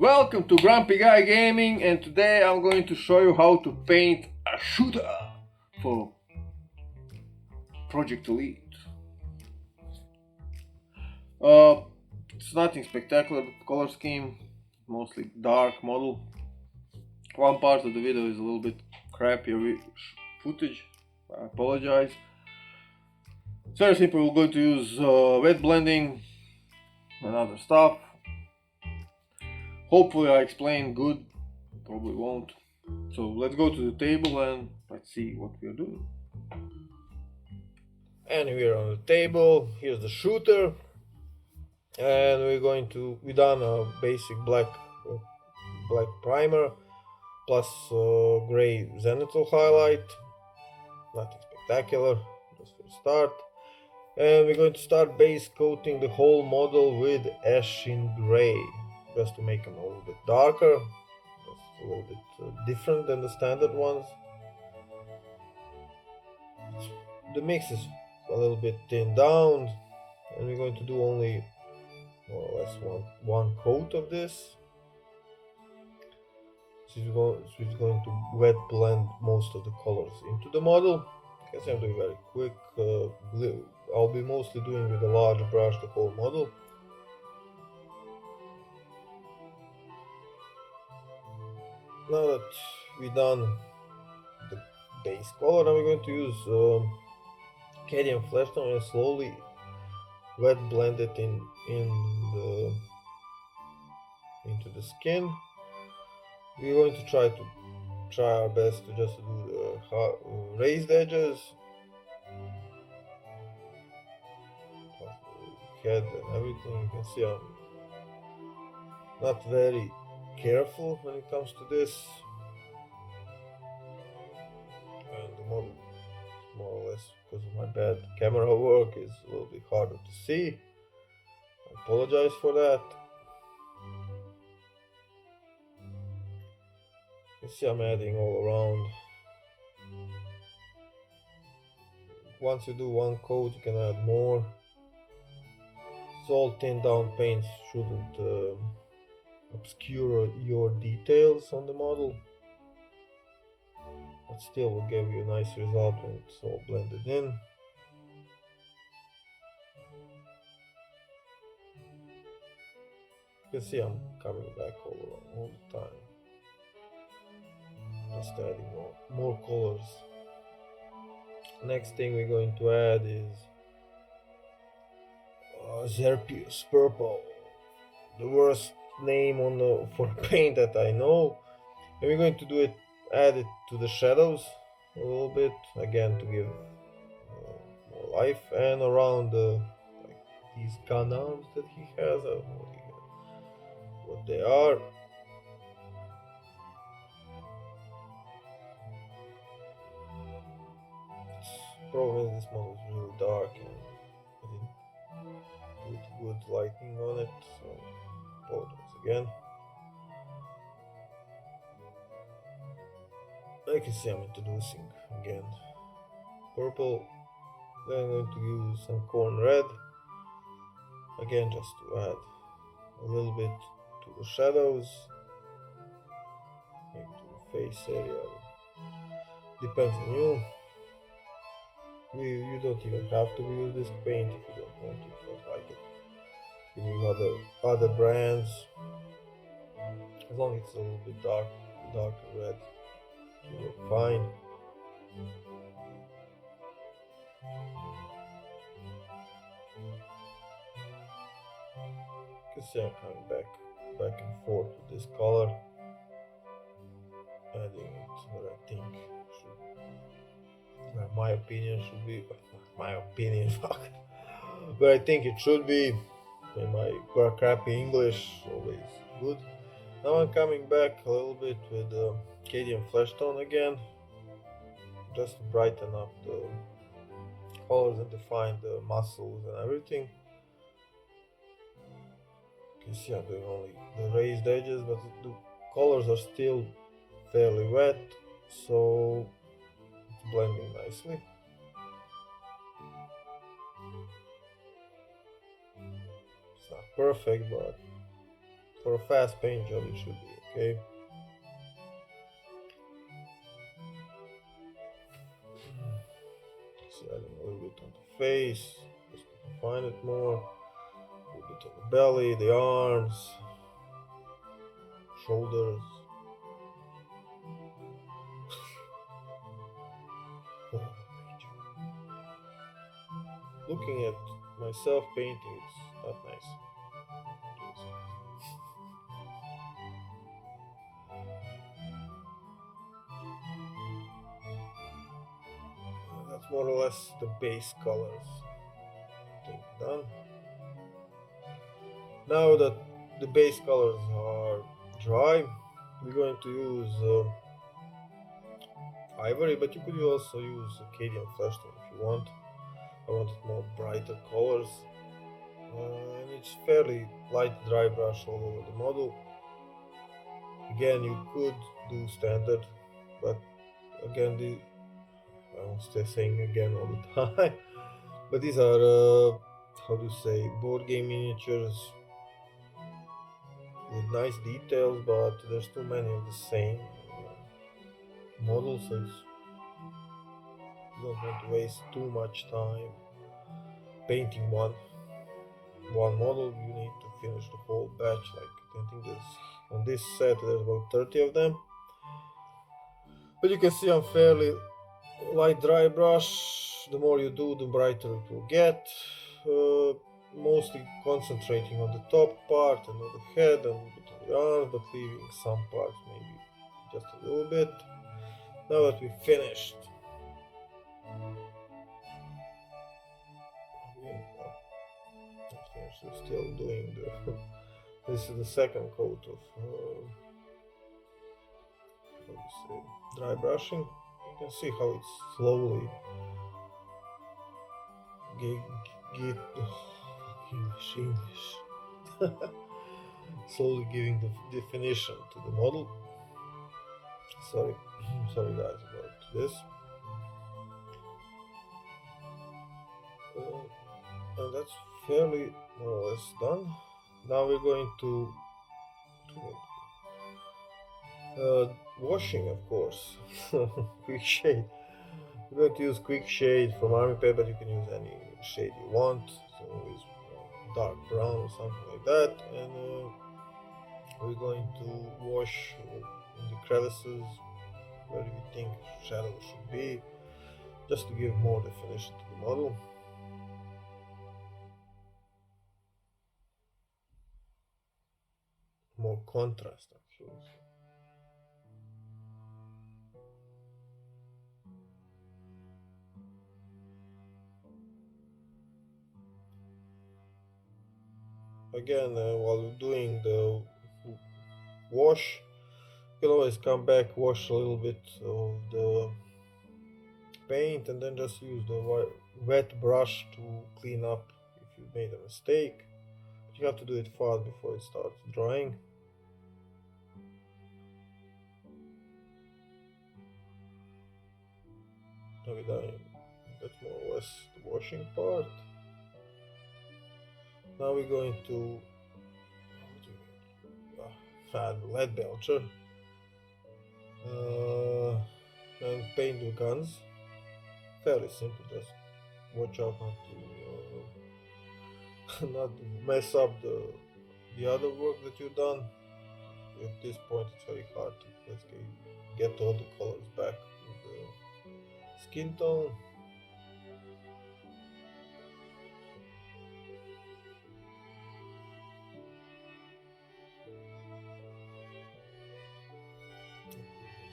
Welcome to Grumpy Guy Gaming, and today I'm going to show you how to paint a shooter for Project Elite. It's nothing spectacular, the color scheme, mostly dark model. One part of the video is a little bit crappy footage, I apologize. It's very simple, we're going to use wet blending and other stuff. Hopefully I explain good, probably won't. So let's go to the table and let's see what we are doing. And we're on the table, here's the shooter. And we done a basic black primer plus gray zenithal highlight. Nothing spectacular, just for start. And we're going to start base coating the whole model with ash in gray, just to make them a little bit darker, just a little bit different than the standard ones. The mix is a little bit thinned down, and we're going to do only more or less one coat of this. So it's going to wet blend most of the colors into the model. I guess I'm doing very quick. I'll be mostly doing with a large brush the whole model. Now that we've done the base color, now we're going to use Cadian flesh tone and slowly wet blend it into the skin. We're going to try our best to just do the raised edges, head and everything. You can see I'm not very careful when it comes to this, and the model, more or less because of my bad camera work, is a little bit harder to see. I apologize for that. You see I'm adding all around. Once you do one coat, you can add more. So all thinned down paints shouldn't obscure your details on the model, but still will give you a nice result when it's all blended in. You can see I'm coming back all the time, just adding more colors. Next thing we're going to add is Xerpeus Purple, the worst name for paint that I know. And we're going to add it to the shadows a little bit, again to give more life, and around these gun arms that he has. I don't know what they are. The problem is this model is really dark and I didn't put good lighting on it, so apologize again. I can see I'm introducing again purple. Then I'm going to use some corn red, again just to add a little bit to the shadows, maybe to the face area, depends on you. You don't even have to use this paint if you don't want to, if you don't like it. You use other brands, as long as it's a little bit darker red, it will work fine. You can see I'm coming back and forth with this color, adding it where I think my opinion should be, but I think it should be. In my crappy English, always good. Now I'm coming back a little bit with Cadian flesh tone again, just to brighten up the colors and define the muscles and everything. You can see I'm doing only the raised edges, but the colors are still fairly wet, so it's blending nicely. It's not perfect, but For a fast paint job it should be okay. See, adding a little bit on the face, just to define it more. A little bit on the belly, the arms, shoulders. Looking at myself painting, it's not nice. That's more or less the base colors. I think done. Now that the base colors are dry, we're going to use ivory, but you could also use Acadian flesh tone if you want. I wanted more brighter colors, and it's fairly light dry brush all over the model. Again, you could do standard, but again, I'm still saying again all the time. But these are how to say, board game miniatures with nice details, but there's too many of the same models, so you don't want to waste too much time painting one model. You need to finish the whole batch. Like I think there's on this set there's about 30 of them, but you can see I'm fairly light dry brush. The more you do, the brighter it will get. Mostly concentrating on the top part and on the head and a little bit on the arms, but leaving some parts maybe just a little bit. Now that we finished, still doing the. This is the second coat of how to say, dry brushing. You can see how it's slowly get English. Slowly giving the definition to the model. Sorry guys about this. And that's fairly more or less done. Now we're going to washing, of course. Quick shade. We're going to use quick shade from Army Paint, but you can use any shade you want. So it's dark brown or something like that. And we're going to wash in the crevices where we think shadow should be, just to give more definition to the model. More contrast, actually. Again, while doing the wash, you can always come back, wash a little bit of the paint, and then just use the wet brush to clean up if you made a mistake. But you have to do it fast before it starts drying. That's more or less the washing part. Now we're going to add lead belcher and paint the guns. Fairly simple, just watch out not to not mess up the other work that you've done. At this point it's very hard to get all the colors back with the skin tone.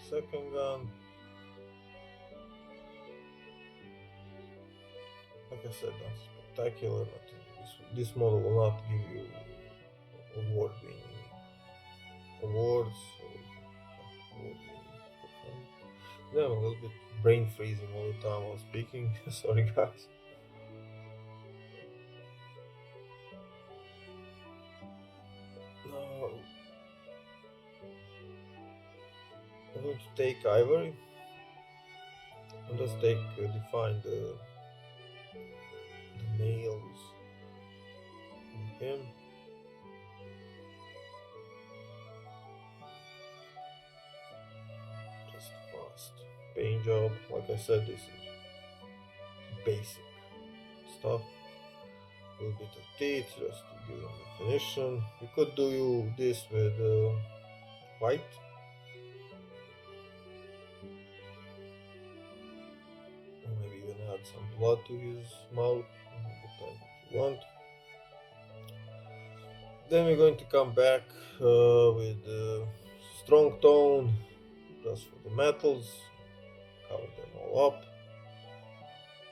Second gun. Like I said, not spectacular. This model will not give you award-winning awards. Yeah, I'm a little bit brain freezing all the time while speaking. Sorry, guys. Now I'm going to take ivory and just define the nails in him. paint job. Like I said, this is basic stuff. A little bit of teeth just to give them definition. You could do this with white. Or maybe even add some blood to his mouth. Depends what you want. Then we're going to come back with strong tone just for the metals. Cover them all up.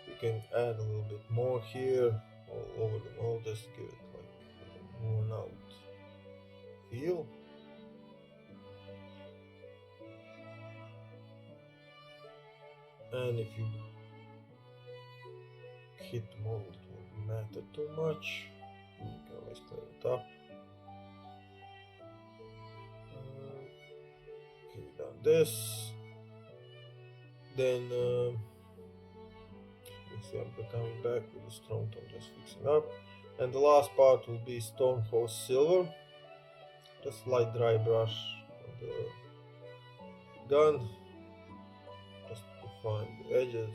You can add a little bit more here, all over them all, just to give it like a worn out feel. And if you hit the mold, it won't matter too much. You can always clean it up. Okay, we've done this. Then you see I'm coming back with the strong tone, just fixing up. And the last part will be Stormhost Silver. Just light dry brush on the gun, just to find the edges.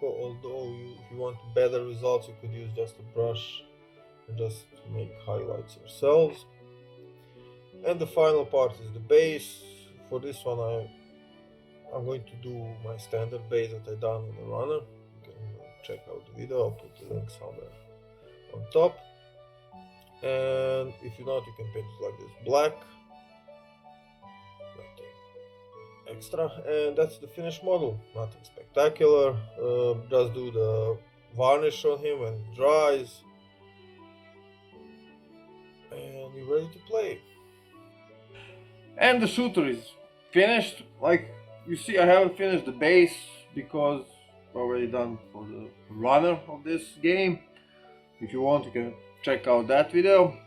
Although if you want better results, you could use just a brush and just make highlights yourselves. And the final part is the base. For this one I'm going to do my standard base that I done on the runner. You can check out the video, I'll put the link somewhere on top. And if you not, you can paint it like this, black, nothing extra, and that's the finished model. Nothing spectacular. Just do the varnish on him when it dries, and you're ready to play. And the shooter is finished. Like you see, I haven't finished the base because already done for the runner of this game. If you want, you can check out that video.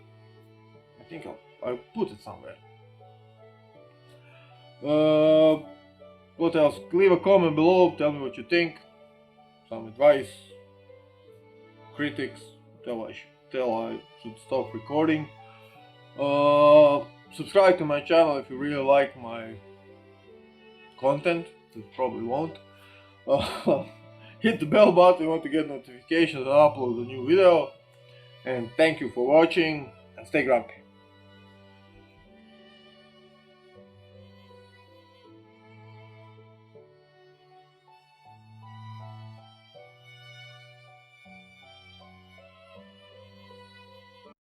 I think I'll put it somewhere. What else? Leave a comment below, tell me what you think. Some advice, critics, tell I should stop recording. Subscribe to my channel if you really like my content. You probably won't. Hit the bell button if you want to get notifications when I upload a new video. And thank you for watching, and stay grumpy.